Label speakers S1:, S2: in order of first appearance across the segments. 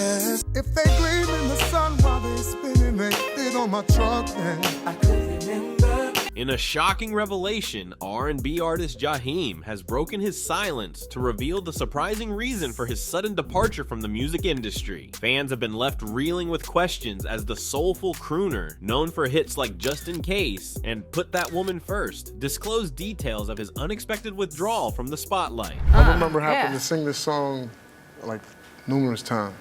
S1: chest. If they gleam in the sun while they spinning, they fit on my truck then. I could remember.
S2: In a shocking revelation, R&B artist Jaheim has broken his silence to reveal the surprising reason for his sudden departure from the music industry. Fans have been left reeling with questions as the soulful crooner, known for hits like Just In Case and Put That Woman First, disclosed details of his unexpected withdrawal from the spotlight.
S3: I remember having to sing this song like numerous times.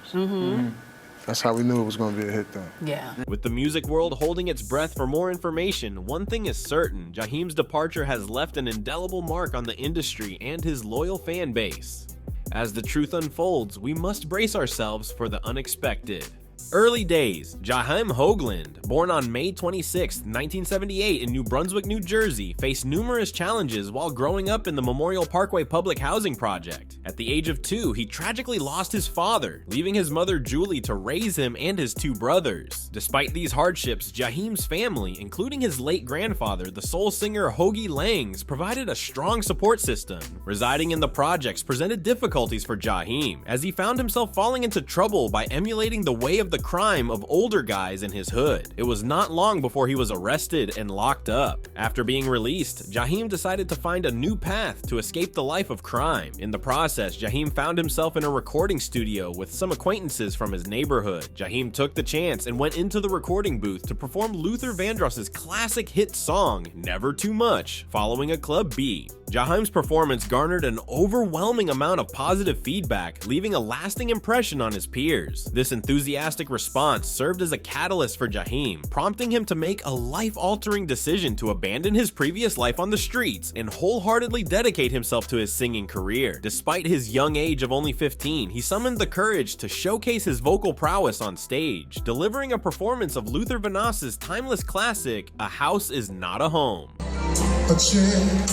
S3: That's how we knew it was going to be a hit, though.
S4: Yeah.
S2: With the music world holding its breath for more information, one thing is certain: Jaheim's departure has left an indelible mark on the industry and his loyal fan base. As the truth unfolds, we must brace ourselves for the unexpected. Early days. Jaheim Hoagland, born on May 26, 1978 in New Brunswick, New Jersey, faced numerous challenges while growing up in the Memorial Parkway public housing project. At the age of 2, he tragically lost his father, leaving his mother Julie to raise him and his 2 brothers. Despite these hardships, Jaheim's family, including his late grandfather, the soul singer Hoagie Langs, provided a strong support system. Residing in the projects presented difficulties for Jaheim, as he found himself falling into trouble by emulating the way of the crime of older guys in his hood. It was not long before he was arrested and locked up. After being released, Jaheim decided to find a new path to escape the life of crime. In the process, Jaheim found himself in a recording studio with some acquaintances from his neighborhood. Jaheim took the chance and went into the recording booth to perform Luther Vandross's classic hit song, Never Too Much, following a club beat. Jaheim's performance garnered an overwhelming amount of positive feedback, leaving a lasting impression on his peers. This enthusiastic response served as a catalyst for Jaheim, prompting him to make a life-altering decision to abandon his previous life on the streets and wholeheartedly dedicate himself to his singing career. Despite his young age of only 15, he summoned the courage to showcase his vocal prowess on stage, delivering a performance of Luther Vandross's timeless classic, A House Is Not a Home.
S1: A chair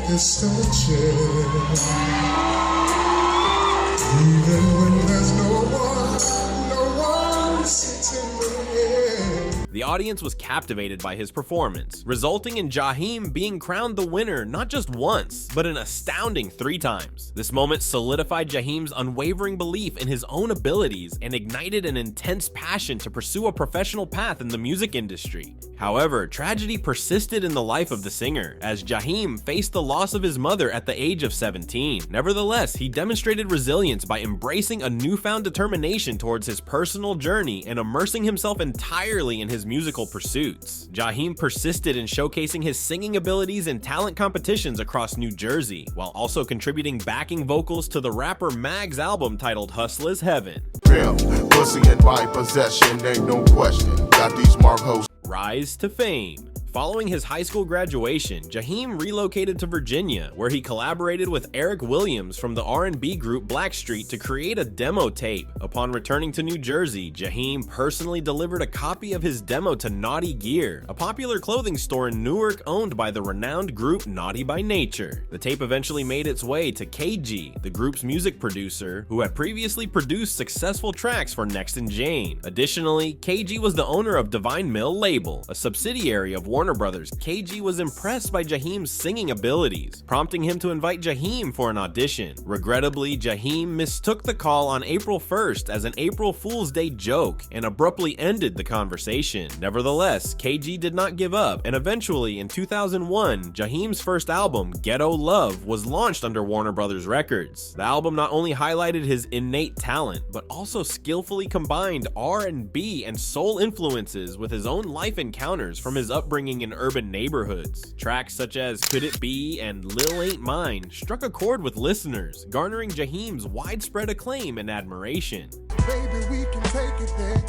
S1: is still a chair, even when there's no one sits in the air.
S2: The audience was captivated by his performance, resulting in Jaheim being crowned the winner not just once, but an astounding 3 times. This moment solidified Jaheim's unwavering belief in his own abilities and ignited an intense passion to pursue a professional path in the music industry. However, tragedy persisted in the life of the singer, as Jaheim faced the loss of his mother at the age of 17. Nevertheless, he demonstrated resilience by embracing a newfound determination towards his personal journey and immersing himself entirely in his musical pursuits. Jaheim persisted in showcasing his singing abilities in talent competitions across New Jersey, while also contributing backing vocals to the rapper Mag's album titled Hustler's Heaven.
S5: Pimp, pussy and by possession, ain't no question. Got these mark hoes.
S2: Rise to fame. Following his high school graduation, Jaheim relocated to Virginia, where he collaborated with Eric Williams from the R&B group Blackstreet to create a demo tape. Upon returning to New Jersey, Jaheim personally delivered a copy of his demo to Naughty Gear, a popular clothing store in Newark owned by the renowned group Naughty by Nature. The tape eventually made its way to KG, the group's music producer, who had previously produced successful tracks for Next and Jane. Additionally, KG was the owner of Divine Mill Label, a subsidiary of Warner Brothers. KG was impressed by Jaheim's singing abilities, prompting him to invite Jaheim for an audition. Regrettably, Jaheim mistook the call on April 1st as an April Fool's Day joke and abruptly ended the conversation. Nevertheless, KG did not give up, and eventually in 2001, Jaheim's first album, Ghetto Love, was launched under Warner Brothers Records. The album not only highlighted his innate talent, but also skillfully combined R&B and soul influences with his own life encounters from his upbringing in urban neighborhoods. Tracks such as Could It Be and Lil Ain't Mine struck a chord with listeners, garnering Jaheim's widespread acclaim and admiration.
S1: Baby, we can take it there,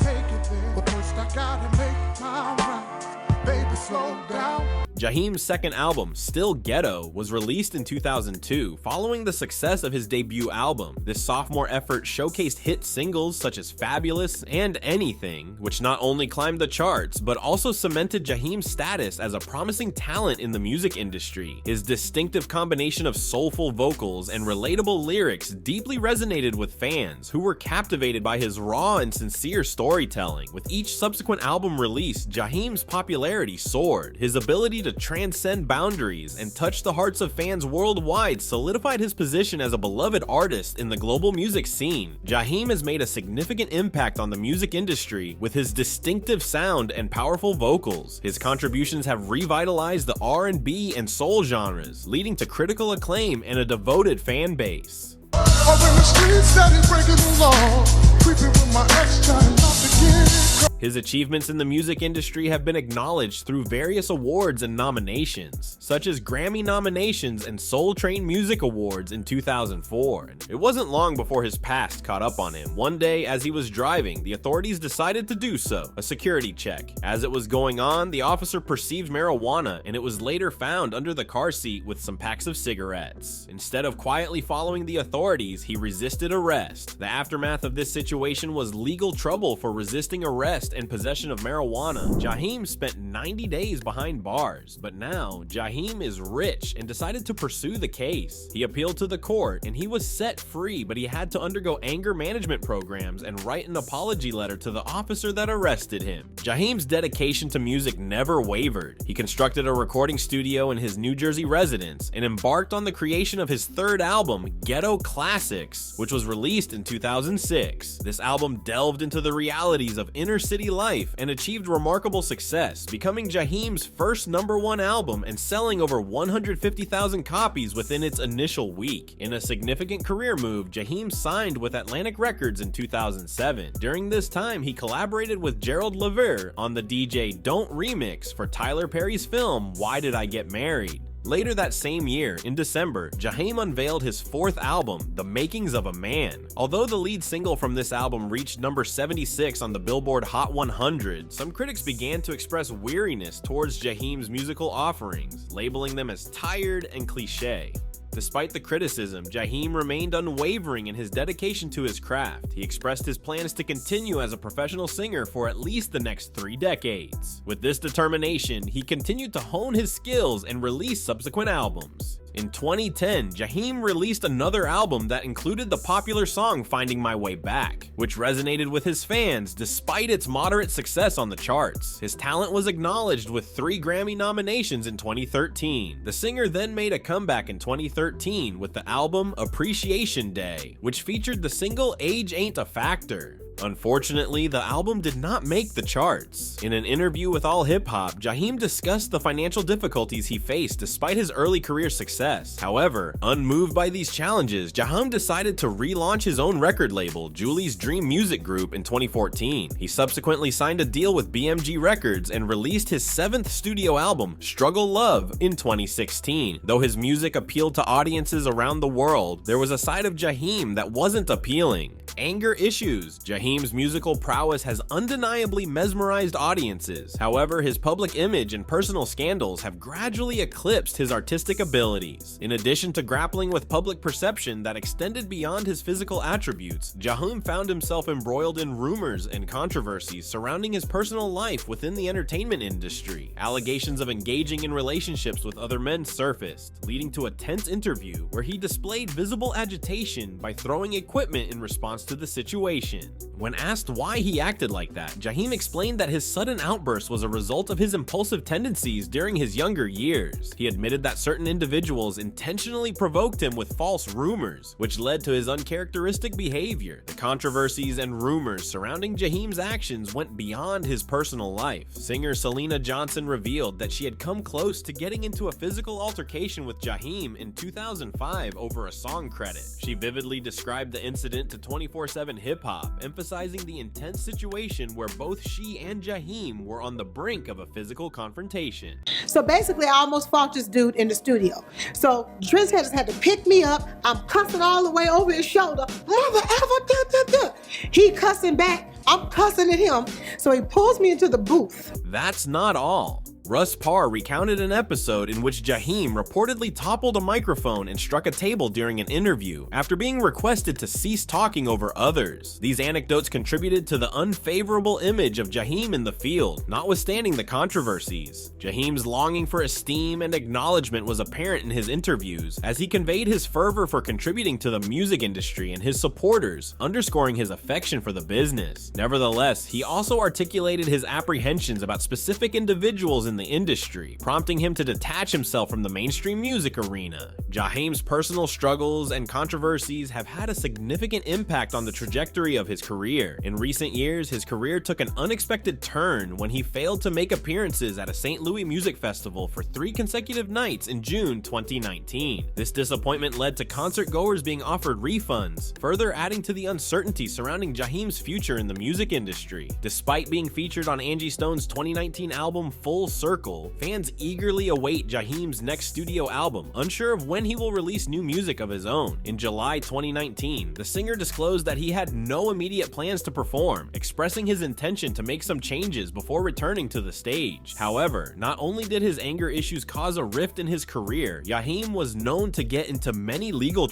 S1: but first I gotta make my right. Baby, slow down.
S2: Jaheim's second album, Still Ghetto, was released in 2002, following the success of his debut album. This sophomore effort showcased hit singles such as Fabulous and Anything, which not only climbed the charts, but also cemented Jaheim's status as a promising talent in the music industry. His distinctive combination of soulful vocals and relatable lyrics deeply resonated with fans, who were captivated by his raw and sincere storytelling. With each subsequent album release, Jaheim's popularity soared. His ability to transcend boundaries and touch the hearts of fans worldwide solidified his position as a beloved artist in the global music scene. Jaheim has made a significant impact on the music industry with his distinctive sound and powerful vocals. His contributions have revitalized the R&B and soul genres, leading to critical acclaim and a devoted fan base.
S1: Over in the streets, steady breaking the law, creeping with my ex, trying not to get.
S2: His achievements in the music industry have been acknowledged through various awards and nominations, such as Grammy nominations and Soul Train Music Awards in 2004. It wasn't long before his past caught up on him. One day, as he was driving, the authorities decided to do a security check. As it was going on, the officer perceived marijuana, and it was later found under the car seat with some packs of cigarettes. Instead of quietly following the authorities, he resisted arrest. The aftermath of this situation was legal trouble for resisting arrest and possession of marijuana. Jaheim spent 90 days behind bars, but now Jaheim is rich and decided to pursue the case. He appealed to the court and he was set free, but he had to undergo anger management programs and write an apology letter to the officer that arrested him. Jaheim's dedication to music never wavered. He constructed a recording studio in his New Jersey residence and embarked on the creation of his third album, Ghetto Classics, which was released in 2006. This album delved into the realities of inner city life and achieved remarkable success, becoming Jaheim's first #1 album and selling over 150,000 copies within its initial week. In a significant career move, Jaheim signed with Atlantic Records in 2007. During this time, he collaborated with Gerald Levere on the DJ Don't remix for Tyler Perry's film Why Did I Get Married? Later that same year, in December, Jaheim unveiled his fourth album, The Makings of a Man. Although the lead single from this album reached number 76 on the Billboard Hot 100, some critics began to express weariness towards Jaheim's musical offerings, labeling them as tired and cliché. Despite the criticism, Jaheim remained unwavering in his dedication to his craft. He expressed his plans to continue as a professional singer for at least the next 3 decades. With this determination, he continued to hone his skills and release subsequent albums. In 2010, Jaheim released another album that included the popular song Finding My Way Back, which resonated with his fans despite its moderate success on the charts. His talent was acknowledged with 3 Grammy nominations in 2013. The singer then made a comeback in 2013 with the album Appreciation Day, which featured the single Age Ain't a Factor. Unfortunately, the album did not make the charts. In an interview with All Hip Hop, Jaheim discussed the financial difficulties he faced despite his early career success. However, unmoved by these challenges, Jaheim decided to relaunch his own record label, Julie's Dream Music Group, in 2014. He subsequently signed a deal with BMG Records and released his 7th studio album, Struggle Love, in 2016. Though his music appealed to audiences around the world, there was a side of Jaheim that wasn't appealing. Anger issues. Jaheim's musical prowess has undeniably mesmerized audiences. However, his public image and personal scandals have gradually eclipsed his artistic abilities. In addition to grappling with public perception that extended beyond his physical attributes, Jaheim found himself embroiled in rumors and controversies surrounding his personal life within the entertainment industry. Allegations of engaging in relationships with other men surfaced, leading to a tense interview where he displayed visible agitation by throwing equipment in response to the situation. When asked why he acted like that, Jaheim explained that his sudden outburst was a result of his impulsive tendencies during his younger years. He admitted that certain individuals intentionally provoked him with false rumors, which led to his uncharacteristic behavior. The controversies and rumors surrounding Jaheim's actions went beyond his personal life. Singer Selena Johnson revealed that she had come close to getting into a physical altercation with Jaheim in 2005 over a song credit. She vividly described the incident to 24/7 Hip Hop, emphasizing the intense situation where both she and Jaheim were on the brink of a physical confrontation.
S4: So basically, I almost fought this dude in the studio. So Trent just had to pick me up. I'm cussing all the way over his shoulder. Mother ever, da, da, da. He cussing back. I'm cussing at him. So he pulls me into the booth.
S2: That's not all. Russ Parr recounted an episode in which Jaheim reportedly toppled a microphone and struck a table during an interview after being requested to cease talking over others. These anecdotes contributed to the unfavorable image of Jaheim in the field, notwithstanding the controversies. Jaheim's longing for esteem and acknowledgement was apparent in his interviews, as he conveyed his fervor for contributing to the music industry and his supporters, underscoring his affection for the business. Nevertheless, he also articulated his apprehensions about specific individuals in in the industry, prompting him to detach himself from the mainstream music arena. Jaheim's personal struggles and controversies have had a significant impact on the trajectory of his career. In recent years, his career took an unexpected turn when he failed to make appearances at a St. Louis music festival for 3 consecutive nights in June 2019. This disappointment led to concert goers being offered refunds, further adding to the uncertainty surrounding Jaheim's future in the music industry. Despite being featured on Angie Stone's 2019 album Full Circle, fans eagerly await Jaheim's next studio album, unsure of when he will release new music of his own. In July 2019, the singer disclosed that he had no immediate plans to perform, expressing his intention to make some changes before returning to the stage. However, not only did his anger issues cause a rift in his career, Jaheim was known to get into many legal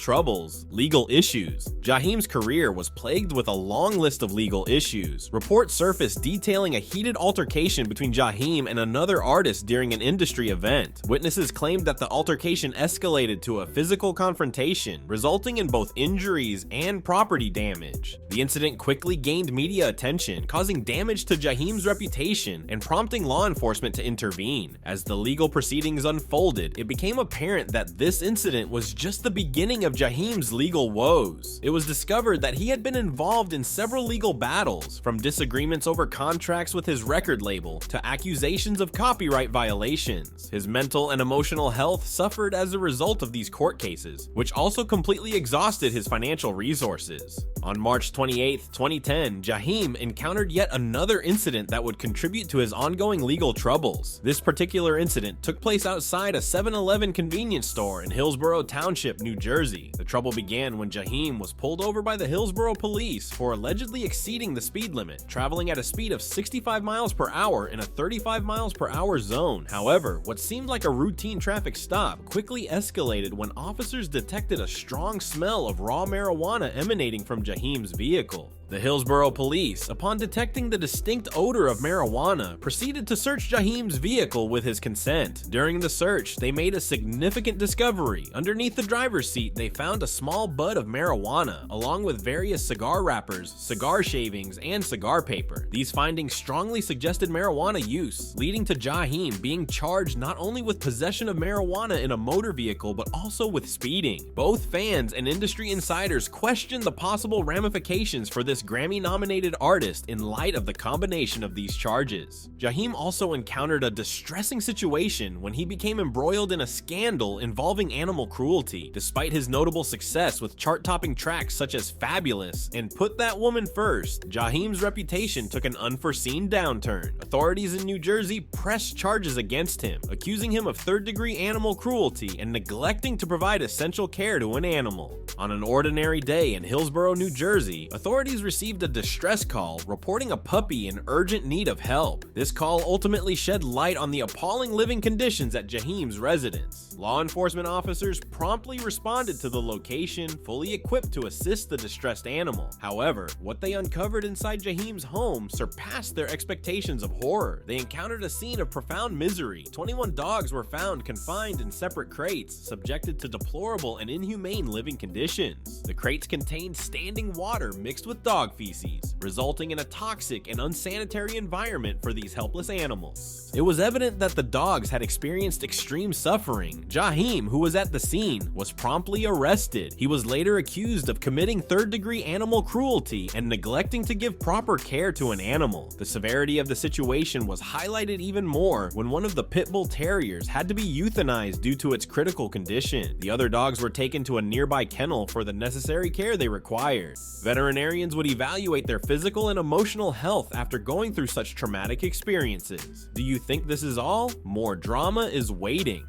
S2: issues. Jaheim's career was plagued with a long list of legal issues. Reports surfaced detailing a heated altercation between Jaheim and another artist during an industry event. Witnesses claimed that the altercation escalated to a physical confrontation, resulting in both injuries and property damage. The incident quickly gained media attention, causing damage to Jaheim's reputation and prompting law enforcement to intervene. As the legal proceedings unfolded, it became apparent that this incident was just the beginning of Jaheim's legal woes. It was discovered that he had been involved in several legal battles, from disagreements over contracts with his record label to accusations of copyright violations. His mental and emotional health suffered as a result of these court cases, which also completely exhausted his financial resources. On March 28, 2010, Jaheim encountered yet another incident that would contribute to his ongoing legal troubles. This particular incident took place outside a 7-Eleven convenience store in Hillsborough Township, New Jersey. The trouble began when Jaheim was pulled over by the Hillsborough police for allegedly exceeding the speed limit, traveling at a speed of 65 miles per hour in a 35 miles per hour zone. However, what seemed like a routine traffic stop quickly escalated when officers detected a strong smell of raw marijuana emanating from Jaheim's vehicle. The Hillsborough police, upon detecting the distinct odor of marijuana, proceeded to search Jaheim's vehicle with his consent. During the search, they made a significant discovery. Underneath the driver's seat, they found a small bud of marijuana, along with various cigar wrappers, cigar shavings, and cigar paper. These findings strongly suggested marijuana use, leading to Jaheim being charged not only with possession of marijuana in a motor vehicle, but also with speeding. Both fans and industry insiders questioned the possible ramifications for this Grammy-nominated artist in light of the combination of these charges. Jaheim also encountered a distressing situation when he became embroiled in a scandal involving animal cruelty. Despite his notable success with chart-topping tracks such as Fabulous and Put That Woman First, Jaheim's reputation took an unforeseen downturn. Authorities in New Jersey pressed charges against him, accusing him of third-degree animal cruelty and neglecting to provide essential care to an animal. On an ordinary day in Hillsborough, New Jersey, authorities received a distress call reporting a puppy in urgent need of help. This call ultimately shed light on the appalling living conditions at Jaheim's residence. Law enforcement officers promptly responded to the location, fully equipped to assist the distressed animal. However, what they uncovered inside Jaheim's home surpassed their expectations of horror. They encountered a scene of profound misery. 21 dogs were found confined in separate crates, subjected to deplorable and inhumane living conditions. The crates contained standing water mixed with dog feces, resulting in a toxic and unsanitary environment for these helpless animals. It was evident that the dogs had experienced extreme suffering. Jaheim, who was at the scene, was promptly arrested. He was later accused of committing third-degree animal cruelty and neglecting to give proper care to an animal. The severity of the situation was highlighted even more when one of the pit bull terriers had to be euthanized due to its critical condition. The other dogs were taken to a nearby kennel for the necessary care they required. Veterinarians would evaluate their physical and emotional health after going through such traumatic experiences. Do you think this is all? More drama is waiting.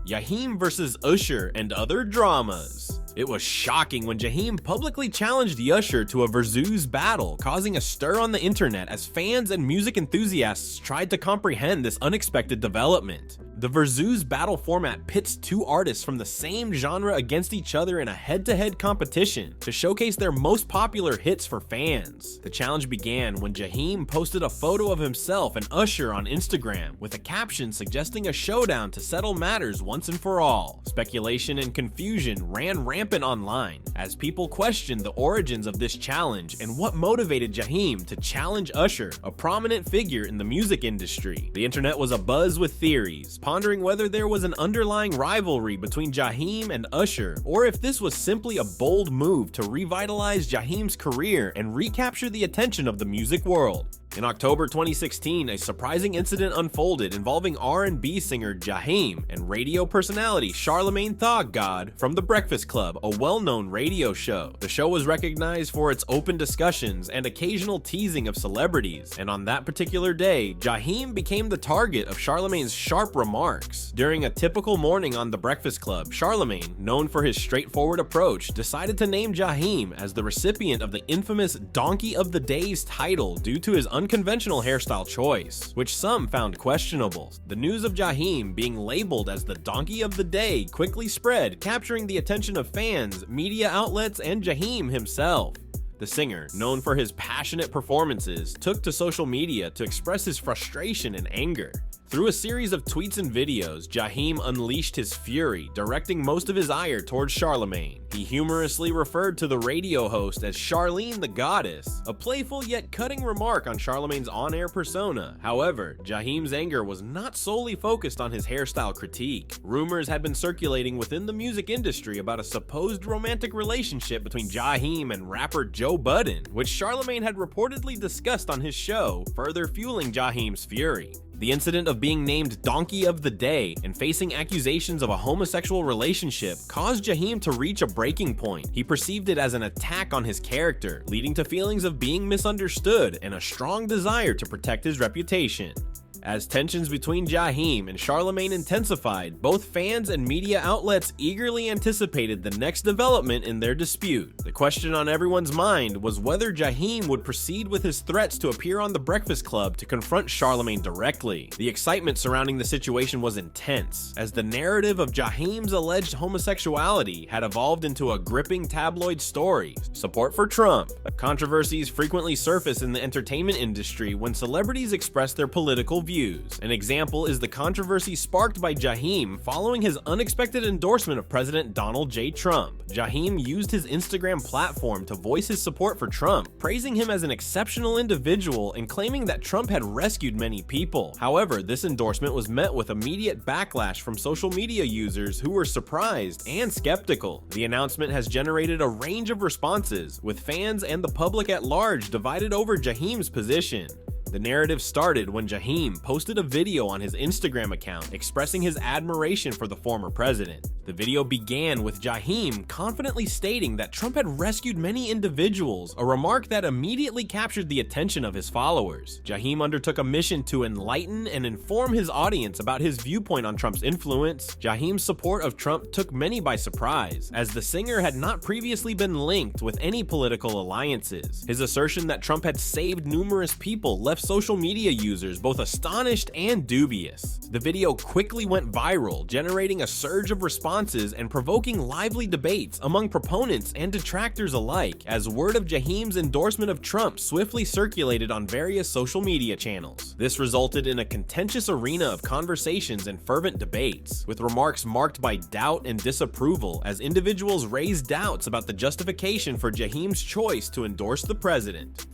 S2: Jaheim versus Usher and other dramas. It was shocking when Jaheim publicly challenged Usher to a versus battle, causing a stir on the internet as fans and music enthusiasts tried to comprehend this unexpected development. The Versus battle format pits two artists from the same genre against each other in a head-to-head competition to showcase their most popular hits for fans. The challenge began when Jaheim posted a photo of himself and Usher on Instagram with a caption suggesting a showdown to settle matters once and for all. Speculation and confusion ran rampant online as people questioned the origins of this challenge and what motivated Jaheim to challenge Usher, a prominent figure in the music industry. The internet was abuzz with theories, pondering whether there was an underlying rivalry between Jaheim and Usher, or if this was simply a bold move to revitalize Jaheim's career and recapture the attention of the music world. In October 2016, a surprising incident unfolded involving R&B singer Jaheim and radio personality Charlamagne Tha God from The Breakfast Club, a well-known radio show. The show was recognized for its open discussions and occasional teasing of celebrities, and on that particular day, Jaheim became the target of Charlamagne's sharp remarks. During a typical morning on The Breakfast Club, Charlamagne, known for his straightforward approach, decided to name Jaheim as the recipient of the infamous Donkey of the Day's title due to his unconventional hairstyle choice, which some found questionable. The news of Jaheim being labeled as the Donkey of the Day quickly spread, capturing the attention of fans, media outlets, and Jaheim himself. The singer, known for his passionate performances, took to social media to express his frustration and anger. Through a series of tweets and videos, Jaheim unleashed his fury, directing most of his ire towards Charlamagne. He humorously referred to the radio host as Charlene the Goddess, a playful yet cutting remark on Charlamagne's on-air persona. However, Jaheim's anger was not solely focused on his hairstyle critique. Rumors had been circulating within the music industry about a supposed romantic relationship between Jaheim and rapper Joe Budden, which Charlamagne had reportedly discussed on his show, further fueling Jaheim's fury. The incident of being named Donkey of the Day and facing accusations of a homosexual relationship caused Jaheim to reach a breaking point. He perceived it as an attack on his character, leading to feelings of being misunderstood and a strong desire to protect his reputation. As tensions between Jaheim and Charlamagne intensified, both fans and media outlets eagerly anticipated the next development in their dispute. The question on everyone's mind was whether Jaheim would proceed with his threats to appear on The Breakfast Club to confront Charlamagne directly. The excitement surrounding the situation was intense, as the narrative of Jaheim's alleged homosexuality had evolved into a gripping tabloid story. Support for Trump. Controversies frequently surface in the entertainment industry when celebrities express their political views. An example is the controversy sparked by Jaheim following his unexpected endorsement of President Donald J. Trump. Jaheim used his Instagram platform to voice his support for Trump, praising him as an exceptional individual and claiming that Trump had rescued many people. However, this endorsement was met with immediate backlash from social media users who were surprised and skeptical. The announcement has generated a range of responses, with fans and the public at large divided over Jaheim's position. The narrative started when Jaheim posted a video on his Instagram account expressing his admiration for the former president. The video began with Jaheim confidently stating that Trump had rescued many individuals, a remark that immediately captured the attention of his followers. Jaheim undertook a mission to enlighten and inform his audience about his viewpoint on Trump's influence. Jaheim's support of Trump took many by surprise, as the singer had not previously been linked with any political alliances. His assertion that Trump had saved numerous people left social media users both astonished and dubious. The video quickly went viral, generating a surge of responses and provoking lively debates among proponents and detractors alike, as word of Jaheim's endorsement of Trump swiftly circulated on various social media channels. This resulted in a contentious arena of conversations and fervent debates, with remarks marked by doubt and disapproval as individuals raised doubts about the justification for Jaheim's choice to endorse the president.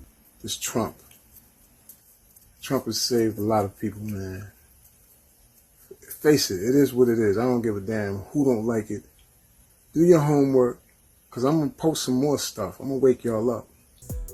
S3: This Trump has saved a lot of people, man. Face it, it is what it is. I don't give a damn who don't like it. Do your homework, because I'm going to post some more stuff. I'm going to wake y'all up.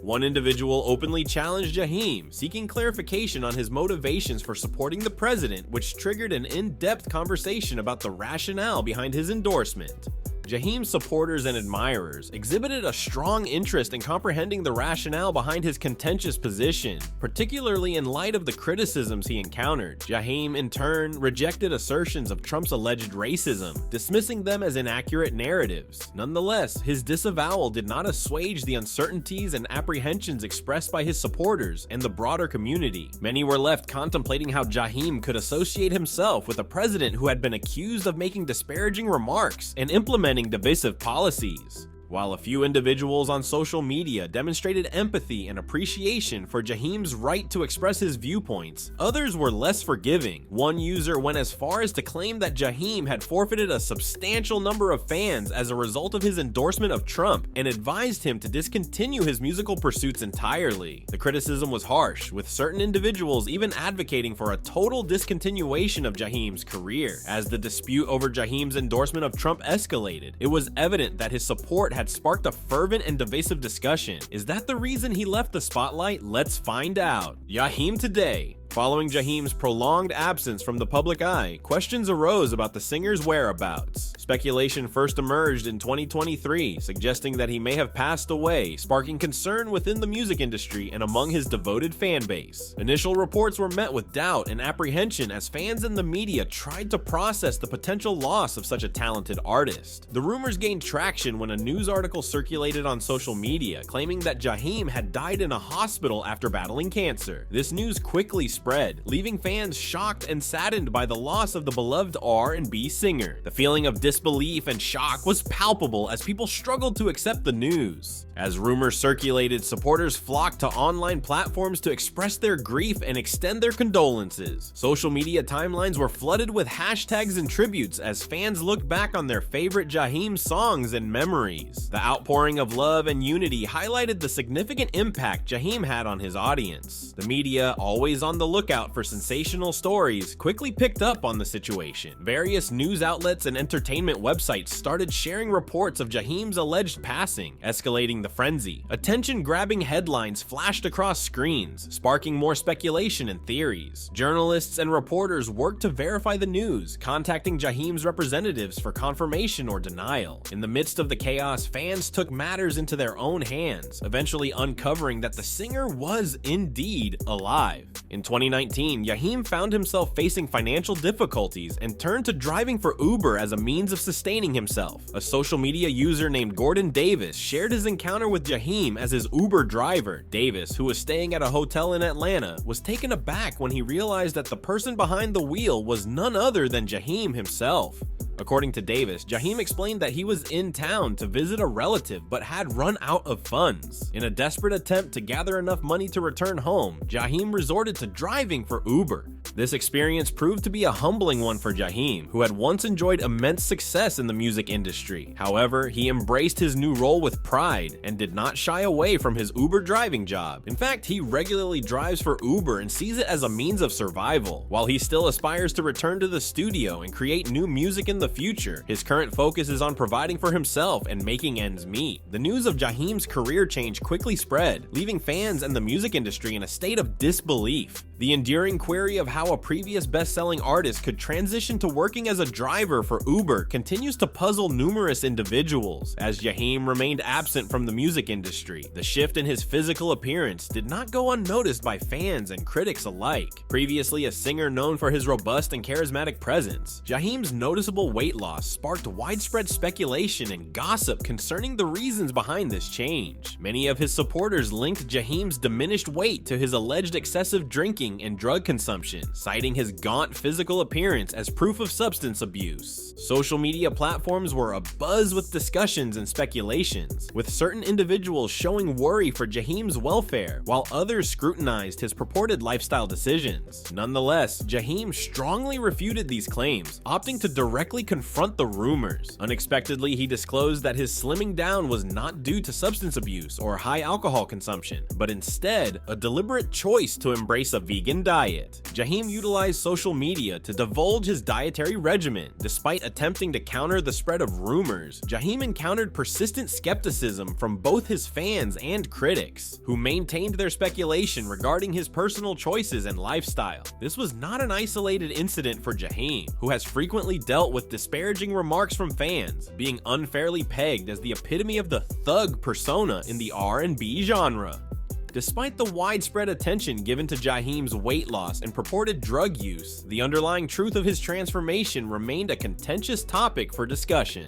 S2: One individual openly challenged Jaheim, seeking clarification on his motivations for supporting the president, which triggered an in-depth conversation about the rationale behind his endorsement. Jaheim's supporters and admirers exhibited a strong interest in comprehending the rationale behind his contentious position, particularly in light of the criticisms he encountered. Jaheim, in turn, rejected assertions of Trump's alleged racism, dismissing them as inaccurate narratives. Nonetheless, his disavowal did not assuage the uncertainties and apprehensions expressed by his supporters and the broader community. Many were left contemplating how Jaheim could associate himself with a president who had been accused of making disparaging remarks and implementing divisive policies. While a few individuals on social media demonstrated empathy and appreciation for Jaheim's right to express his viewpoints, others were less forgiving. One user went as far as to claim that Jaheim had forfeited a substantial number of fans as a result of his endorsement of Trump and advised him to discontinue his musical pursuits entirely. The criticism was harsh, with certain individuals even advocating for a total discontinuation of Jaheim's career. As the dispute over Jaheim's endorsement of Trump escalated, it was evident that his support had sparked a fervent and divisive discussion. Is that the reason he left the spotlight? Let's find out. Jaheim today. Following Jaheim's prolonged absence from the public eye, questions arose about the singer's whereabouts. Speculation first emerged in 2023, suggesting that he may have passed away, sparking concern within the music industry and among his devoted fan base. Initial reports were met with doubt and apprehension as fans and the media tried to process the potential loss of such a talented artist. The rumors gained traction when a news article circulated on social media claiming that Jaheim had died in a hospital after battling cancer. This news quickly spread, leaving fans shocked and saddened by the loss of the beloved R&B singer. The feeling of disbelief and shock was palpable as people struggled to accept the news. As rumors circulated, supporters flocked to online platforms to express their grief and extend their condolences. Social media timelines were flooded with hashtags and tributes as fans looked back on their favorite Jaheim songs and memories. The outpouring of love and unity highlighted the significant impact Jaheim had on his audience. The media, always on the lookout for sensational stories, quickly picked up on the situation. Various news outlets and entertainment websites started sharing reports of Jaheim's alleged passing, escalating the frenzy. Attention-grabbing headlines flashed across screens, sparking more speculation and theories. Journalists and reporters worked to verify the news, contacting Jaheim's representatives for confirmation or denial. In the midst of the chaos, fans took matters into their own hands, eventually uncovering that the singer was indeed alive. In 2019, Jaheim found himself facing financial difficulties and turned to driving for Uber as a means of sustaining himself. A social media user named Gordon Davis shared his encounter with Jaheim as his Uber driver. Davis, who was staying at a hotel in Atlanta, was taken aback when he realized that the person behind the wheel was none other than Jaheim himself. According to Davis, Jaheim explained that he was in town to visit a relative but had run out of funds. In a desperate attempt to gather enough money to return home, Jaheim resorted to driving for Uber. This experience proved to be a humbling one for Jaheim, who had once enjoyed immense success in the music industry. However, he embraced his new role with pride and did not shy away from his Uber driving job. In fact, he regularly drives for Uber and sees it as a means of survival. While he still aspires to return to the studio and create new music in the future, his current focus is on providing for himself and making ends meet. The news of Jaheim's career change quickly spread, leaving fans and the music industry in a state of disbelief. The enduring query of how a previous best-selling artist could transition to working as a driver for Uber continues to puzzle numerous individuals. As Jaheim remained absent from the music industry, the shift in his physical appearance did not go unnoticed by fans and critics alike. Previously a singer known for his robust and charismatic presence, Jaheim's noticeable weight loss sparked widespread speculation and gossip concerning the reasons behind this change. Many of his supporters linked Jaheim's diminished weight to his alleged excessive drinking and drug consumption, citing his gaunt physical appearance as proof of substance abuse. Social media platforms were abuzz with discussions and speculations, with certain individuals showing worry for Jaheim's welfare, while others scrutinized his purported lifestyle decisions. Nonetheless, Jaheim strongly refuted these claims, opting to directly confront the rumors. Unexpectedly, he disclosed that his slimming down was not due to substance abuse or high alcohol consumption, but instead a deliberate choice to embrace a vegan vegan diet. Jaheim utilized social media to divulge his dietary regimen. Despite attempting to counter the spread of rumors, Jaheim encountered persistent skepticism from both his fans and critics, who maintained their speculation regarding his personal choices and lifestyle. This was not an isolated incident for Jaheim, who has frequently dealt with disparaging remarks from fans, being unfairly pegged as the epitome of the thug persona in the R&B genre. Despite the widespread attention given to Jaheim's weight loss and purported drug use, the underlying truth of his transformation remained a contentious topic for discussion.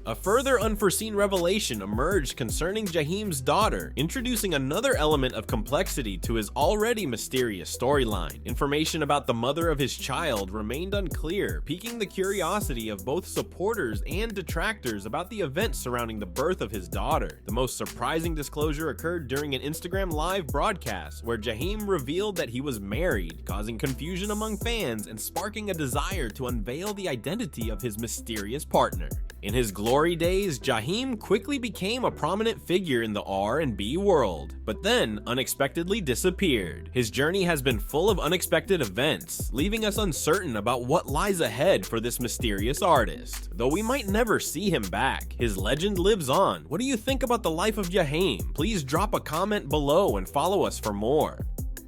S2: A further unforeseen revelation emerged concerning Jaheim's daughter, introducing another element of complexity to his already mysterious storyline. Information about the mother of his child remained unclear, piquing the curiosity of both supporters and detractors about the events surrounding the birth of his daughter. The most surprising disclosure occurred during an Instagram live broadcast, where Jaheim revealed that he was married, causing confusion among fans and sparking a desire to unveil the identity of his mysterious partner. In his glory days, Jaheim quickly became a prominent figure in the R&B world, but then unexpectedly disappeared. His journey has been full of unexpected events, leaving us uncertain about what lies ahead for this mysterious artist. Though we might never see him back, his legend lives on. What do you think about the life of Jaheim? Please drop a comment below and follow us for more.